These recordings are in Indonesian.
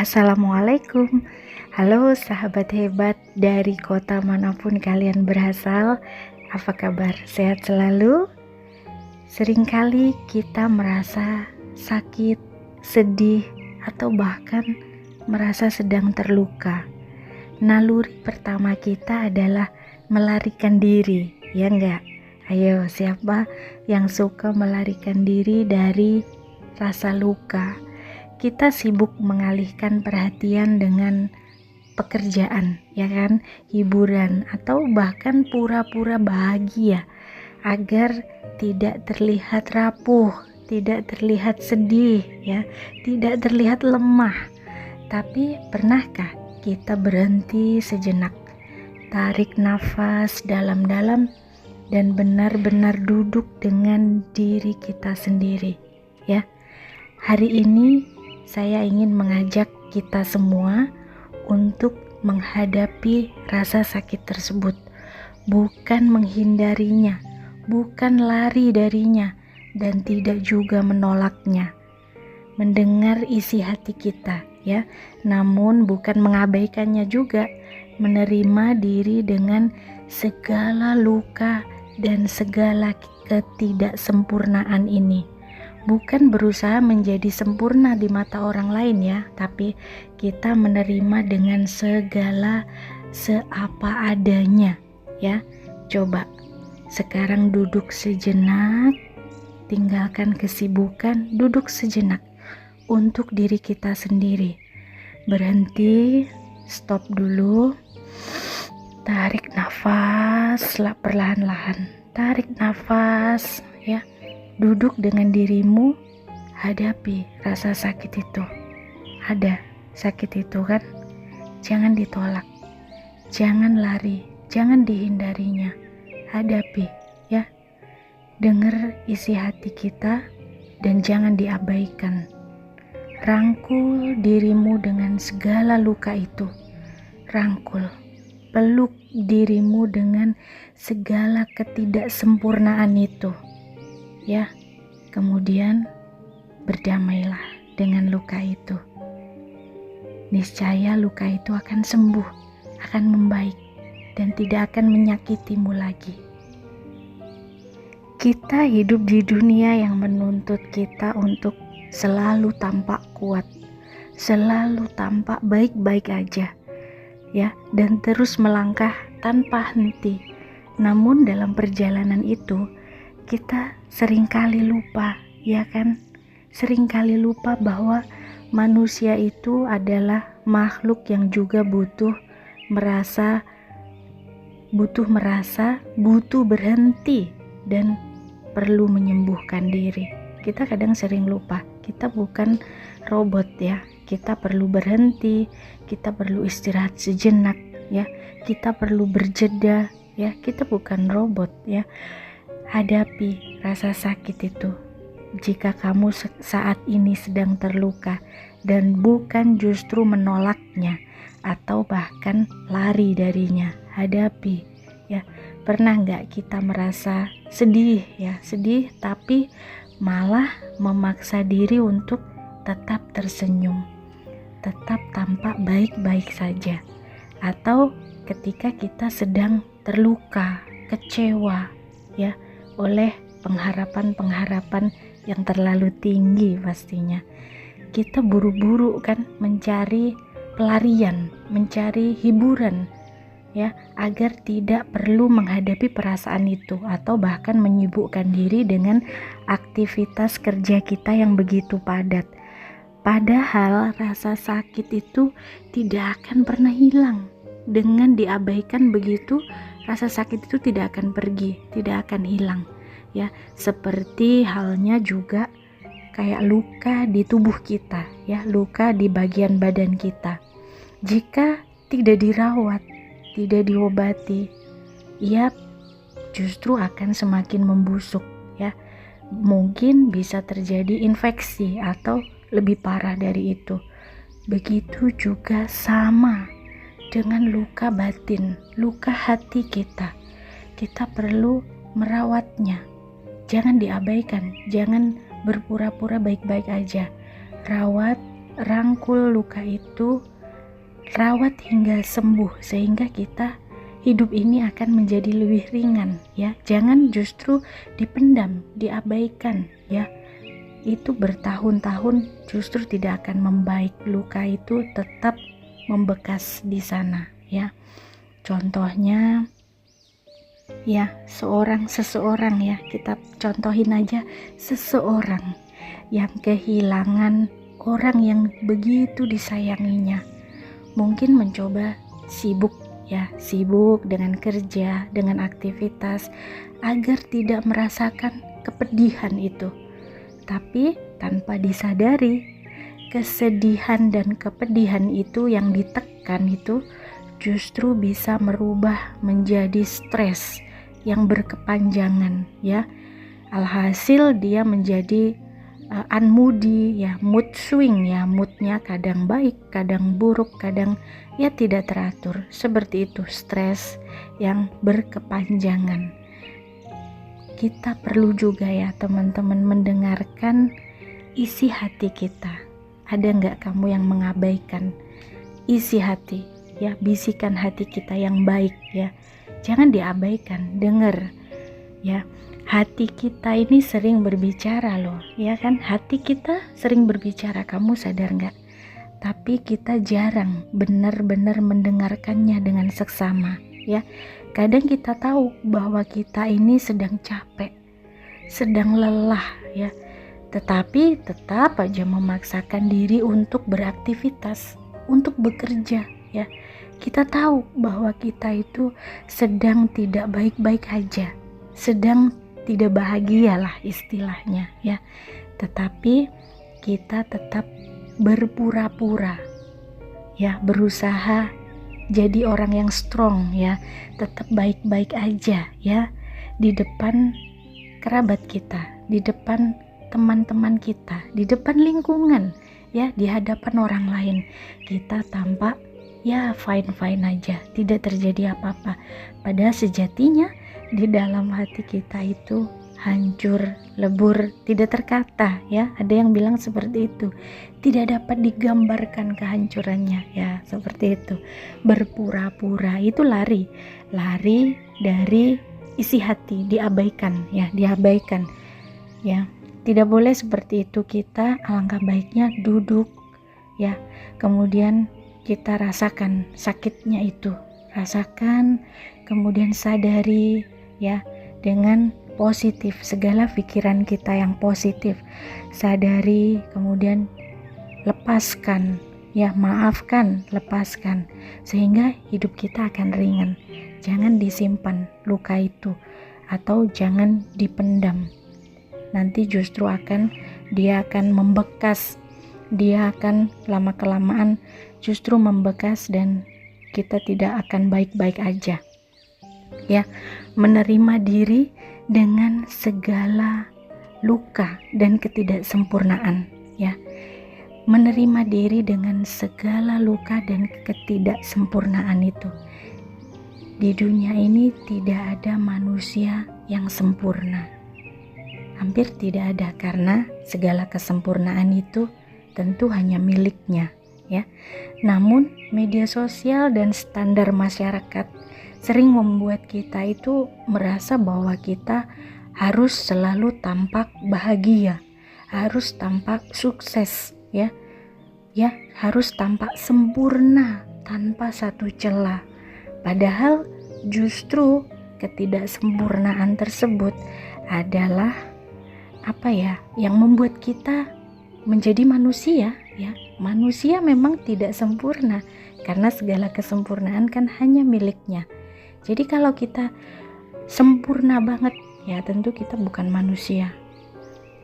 Assalamualaikum. Halo sahabat hebat dari kota manapun kalian berasal. Apa kabar? Sehat selalu? Seringkali kita merasa sakit, sedih, atau bahkan merasa sedang terluka. Naluri pertama kita adalah melarikan diri, ya enggak? Ayo, siapa yang suka melarikan diri dari rasa luka? Kita sibuk mengalihkan perhatian dengan pekerjaan, ya kan, hiburan, atau bahkan pura-pura bahagia agar tidak terlihat rapuh, tidak terlihat sedih, ya, tidak terlihat lemah. Tapi pernahkah kita berhenti sejenak, tarik nafas dalam-dalam, dan benar-benar duduk dengan diri kita sendiri, ya? Hari ini saya ingin mengajak kita semua untuk menghadapi rasa sakit tersebut, bukan menghindarinya, bukan lari darinya, dan tidak juga menolaknya. Mendengar isi hati kita, ya, namun bukan mengabaikannya juga. Menerima diri dengan segala luka dan segala ketidaksempurnaan ini. Bukan berusaha menjadi sempurna di mata orang lain, ya, tapi kita menerima dengan segala seapa adanya, ya. Coba sekarang duduk sejenak, tinggalkan kesibukan, duduk sejenak untuk diri kita sendiri. Berhenti, stop dulu, tarik nafas perlahan-lahan, tarik nafas, ya. Duduk dengan dirimu, hadapi rasa sakit itu. Ada sakit itu kan? Jangan ditolak, jangan lari, jangan dihindarinya. Hadapi, ya. Dengar isi hati kita dan jangan diabaikan. Rangkul dirimu dengan segala luka itu. Rangkul, peluk dirimu dengan segala ketidaksempurnaan itu, ya. Kemudian berdamailah dengan luka itu. Niscaya luka itu akan sembuh, akan membaik, dan tidak akan menyakitimu lagi. Kita hidup di dunia yang menuntut kita untuk selalu tampak kuat, selalu tampak baik-baik aja, ya, dan terus melangkah tanpa henti. Namun dalam perjalanan itu kita seringkali lupa, ya kan? Seringkali lupa bahwa manusia itu adalah makhluk yang juga butuh merasa, butuh berhenti, dan perlu menyembuhkan diri. Kita kadang sering lupa, kita bukan robot, ya. Kita perlu berhenti, kita perlu istirahat sejenak, ya. Kita perlu berjeda, ya. Kita bukan robot, ya. Hadapi rasa sakit itu. Jika kamu saat ini sedang terluka dan bukan justru menolaknya atau bahkan lari darinya, hadapi, ya. Pernah nggak kita merasa sedih, ya, sedih tapi malah memaksa diri untuk tetap tersenyum, tetap tampak baik-baik saja? Atau ketika kita sedang terluka, kecewa, ya, oleh pengharapan-pengharapan yang terlalu tinggi, pastinya kita buru-buru kan mencari pelarian, mencari hiburan, ya, agar tidak perlu menghadapi perasaan itu atau bahkan menyibukkan diri dengan aktivitas kerja kita yang begitu padat. Padahal rasa sakit itu tidak akan pernah hilang. Dengan diabaikan begitu, rasa sakit itu tidak akan pergi, tidak akan hilang, ya. Seperti halnya juga kayak luka di tubuh kita, ya, luka di bagian badan kita. Jika tidak dirawat, tidak diobati, ia justru akan semakin membusuk, ya. Mungkin bisa terjadi infeksi atau lebih parah dari itu. Begitu juga sama dengan luka batin, luka hati kita. Kita perlu merawatnya. Jangan diabaikan, jangan berpura-pura baik-baik aja. Rawat rangkul luka itu, rawat hingga sembuh, sehingga kita hidup ini akan menjadi lebih ringan ya. Jangan justru dipendam, diabaikan ya. Itu bertahun-tahun justru tidak akan membaik, luka itu tetap membekas di sana ya. Contohnya ya, seseorang ya, kita contohin aja seseorang yang kehilangan orang yang begitu disayanginya, mungkin mencoba sibuk dengan kerja, dengan aktivitas agar tidak merasakan kepedihan itu. Tapi tanpa disadari, kesedihan dan kepedihan itu yang ditekan itu justru bisa merubah menjadi stres yang berkepanjangan ya. Alhasil dia menjadi unmoody ya, mood swing ya, moodnya kadang baik, kadang buruk, kadang ya tidak teratur. Seperti itu, stres yang berkepanjangan. Kita perlu juga ya teman-teman mendengarkan isi hati kita. Ada nggak kamu yang mengabaikan isi hati ya, bisikan hati kita yang baik ya, jangan diabaikan, dengar ya. Hati kita ini sering berbicara loh ya kan, hati kita sering berbicara, kamu sadar nggak? Tapi kita jarang benar-benar mendengarkannya dengan seksama ya. Kadang kita tahu bahwa kita ini sedang capek, sedang lelah ya, tetapi tetap aja memaksakan diri untuk beraktivitas, untuk bekerja ya. Kita tahu bahwa kita itu sedang tidak baik-baik aja, sedang tidak bahagia lah istilahnya ya. Tetapi kita tetap berpura-pura ya, berusaha jadi orang yang strong ya, tetap baik-baik aja ya di depan kerabat kita, di depan teman-teman kita, di depan lingkungan ya, di hadapan orang lain kita tampak ya fine-fine aja, tidak terjadi apa-apa. Padahal sejatinya di dalam hati kita itu hancur, lebur, tidak terkata ya. Ada yang bilang seperti itu, tidak dapat digambarkan kehancurannya ya, seperti itu. Berpura-pura itu lari dari isi hati, diabaikan ya, diabaikan ya. Tidak boleh seperti itu. Kita alangkah baiknya duduk ya, kemudian kita rasakan sakitnya itu, rasakan, kemudian sadari ya dengan positif, segala pikiran kita yang positif, sadari, kemudian lepaskan ya, maafkan, lepaskan, sehingga hidup kita akan ringan. Jangan disimpan luka itu, atau jangan dipendam, nanti justru dia akan membekas, dia akan lama-kelamaan justru membekas dan kita tidak akan baik-baik aja ya. Menerima diri dengan segala luka dan ketidaksempurnaan ya, menerima diri dengan segala luka dan ketidaksempurnaan itu. Di dunia ini tidak ada manusia yang sempurna, hampir tidak ada, karena segala kesempurnaan itu tentu hanya miliknya ya. Namun media sosial dan standar masyarakat sering membuat kita itu merasa bahwa kita harus selalu tampak bahagia, harus tampak sukses ya, harus tampak sempurna tanpa satu celah. Padahal justru ketidaksempurnaan tersebut adalah yang membuat kita menjadi manusia ya. Manusia memang tidak sempurna karena segala kesempurnaan kan hanya miliknya. Jadi kalau kita sempurna banget ya, tentu kita bukan manusia.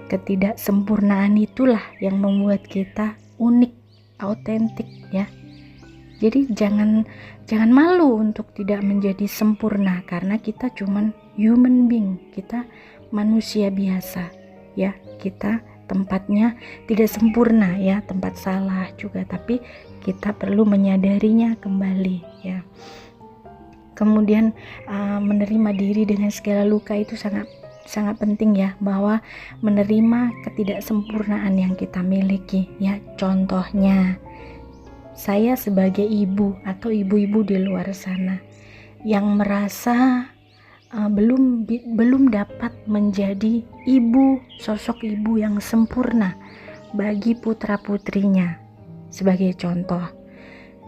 Ketidaksempurnaan itulah yang membuat kita unik, autentik ya. Jadi jangan malu untuk tidak menjadi sempurna, karena kita cuman human being, kita manusia biasa ya. Kita tempatnya tidak sempurna ya, tempat salah juga, tapi kita perlu menyadarinya kembali ya. Kemudian menerima diri dengan segala luka itu sangat sangat penting ya, bahwa menerima ketidaksempurnaan yang kita miliki ya. Contohnya, saya sebagai ibu atau ibu-ibu di luar sana yang merasa belum dapat menjadi ibu, sosok ibu yang sempurna bagi putra-putrinya. Sebagai contoh,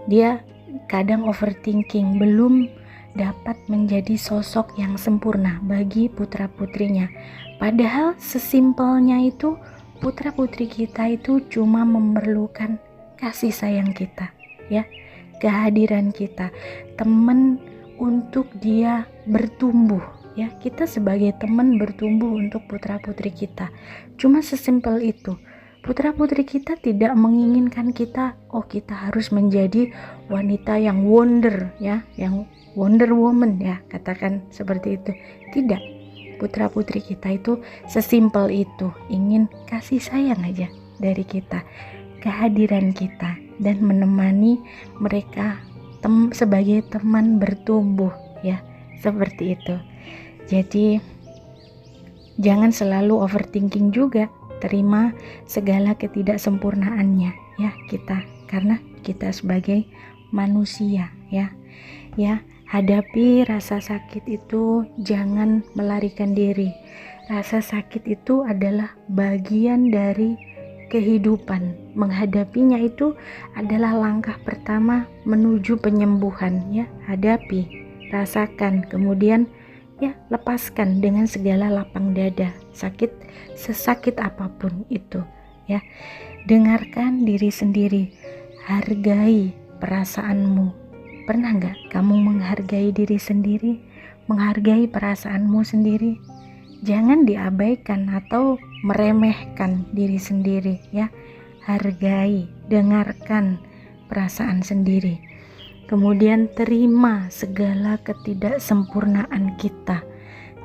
dia kadang overthinking, belum dapat menjadi sosok yang sempurna bagi putra-putrinya. Padahal sesimpelnya itu, putra-putri kita itu cuma memerlukan kasih sayang kita ya, kehadiran kita, teman untuk dia bertumbuh ya. Kita sebagai teman bertumbuh untuk putra-putri kita, cuma sesimpel itu. Putra-putri kita tidak menginginkan kita, oh kita harus menjadi wanita yang wonder ya, yang Wonder Woman ya, katakan seperti itu. Tidak, putra-putri kita itu sesimpel itu, ingin kasih sayang aja dari kita, kehadiran kita, dan menemani mereka sebagai teman bertumbuh ya, seperti itu. Jadi jangan selalu overthinking juga, terima segala ketidaksempurnaannya ya kita, karena kita sebagai manusia ya. Hadapi rasa sakit itu, jangan melarikan diri. Rasa sakit itu adalah bagian dari kehidupan. Menghadapinya itu adalah langkah pertama menuju penyembuhan ya. Hadapi, rasakan, kemudian ya lepaskan dengan segala lapang dada. Sakit sesakit apapun itu ya. Dengarkan diri sendiri, hargai perasaanmu. Pernah gak kamu menghargai diri sendiri, menghargai perasaanmu sendiri? Jangan diabaikan atau meremehkan diri sendiri ya. Hargai, dengarkan perasaan sendiri. Kemudian terima segala ketidaksempurnaan kita.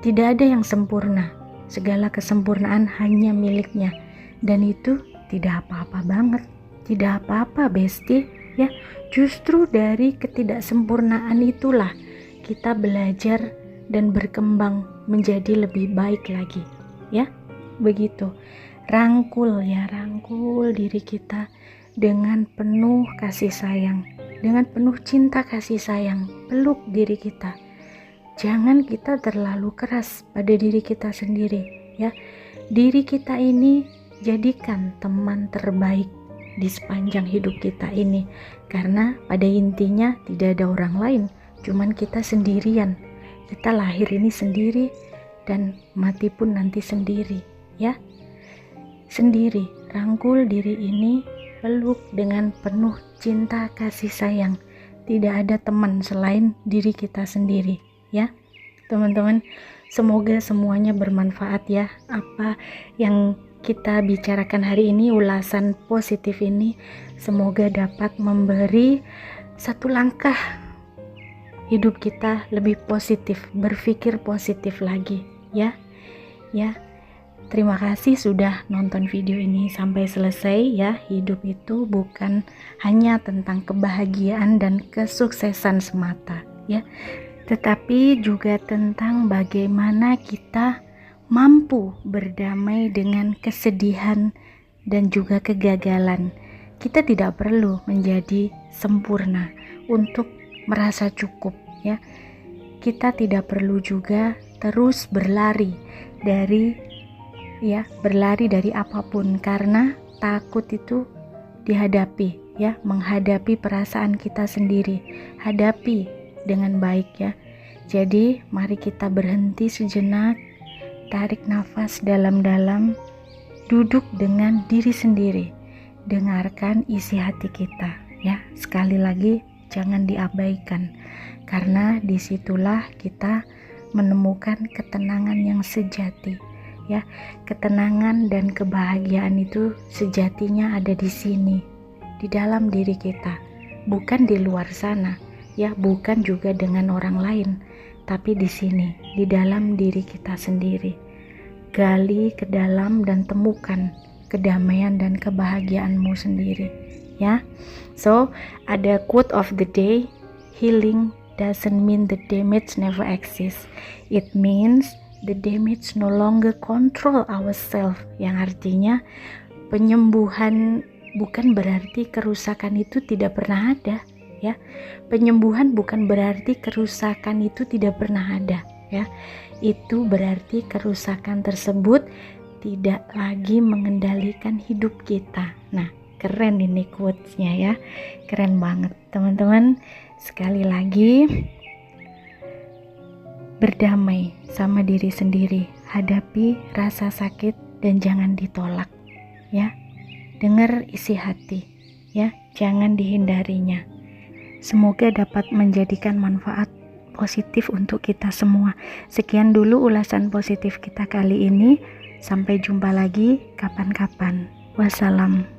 Tidak ada yang sempurna. Segala kesempurnaan hanya miliknya. Dan itu tidak apa-apa banget. Tidak apa-apa besti ya. Justru dari ketidaksempurnaan itulah kita belajar dan berkembang menjadi lebih baik lagi ya. Begitu. Rangkul ya, rangkul diri kita dengan penuh kasih sayang, dengan penuh cinta kasih sayang. Peluk diri kita. Jangan kita terlalu keras pada diri kita sendiri ya. Diri kita ini jadikan teman terbaik di sepanjang hidup kita ini, karena pada intinya tidak ada orang lain, cuman kita sendirian. Kita lahir ini sendiri dan mati pun nanti sendiri ya. Sendiri, rangkul diri ini, peluk dengan penuh cinta kasih sayang. Tidak ada teman selain diri kita sendiri ya teman-teman. Semoga semuanya bermanfaat ya, apa yang kita bicarakan hari ini, ulasan positif ini semoga dapat memberi satu langkah hidup kita lebih positif, berpikir positif lagi ya. Terima kasih sudah nonton video ini sampai selesai ya. Hidup itu bukan hanya tentang kebahagiaan dan kesuksesan semata ya, tetapi juga tentang bagaimana kita mampu berdamai dengan kesedihan dan juga kegagalan. Kita tidak perlu menjadi sempurna untuk merasa cukup ya. Kita tidak perlu juga terus berlari dari apapun, karena takut itu dihadapi ya. Menghadapi perasaan kita sendiri, hadapi dengan baik ya. Jadi mari kita berhenti sejenak, tarik nafas dalam-dalam, duduk dengan diri sendiri, dengarkan isi hati kita ya. Sekali lagi jangan diabaikan, karena disitulah kita menemukan ketenangan yang sejati ya. Ketenangan dan kebahagiaan itu sejatinya ada di sini, di dalam diri kita, bukan di luar sana ya, bukan juga dengan orang lain, tapi di sini, di dalam diri kita sendiri. Gali ke dalam dan temukan kedamaian dan kebahagiaanmu sendiri ya. So ada quote of the day, healing doesn't mean the damage never exists, it means the damage no longer control ourselves, yang artinya penyembuhan bukan berarti kerusakan itu tidak pernah ada, ya. Penyembuhan bukan berarti kerusakan itu tidak pernah ada, ya. Itu berarti kerusakan tersebut tidak lagi mengendalikan hidup kita. Nah, keren ini quotes-nya ya. Keren banget, teman-teman. Sekali lagi, berdamai sama diri sendiri, hadapi rasa sakit dan jangan ditolak, ya. Dengar isi hati, ya, jangan dihindarinya. Semoga dapat menjadikan manfaat positif untuk kita semua. Sekian dulu ulasan positif kita kali ini. Sampai jumpa lagi kapan-kapan. Wassalam.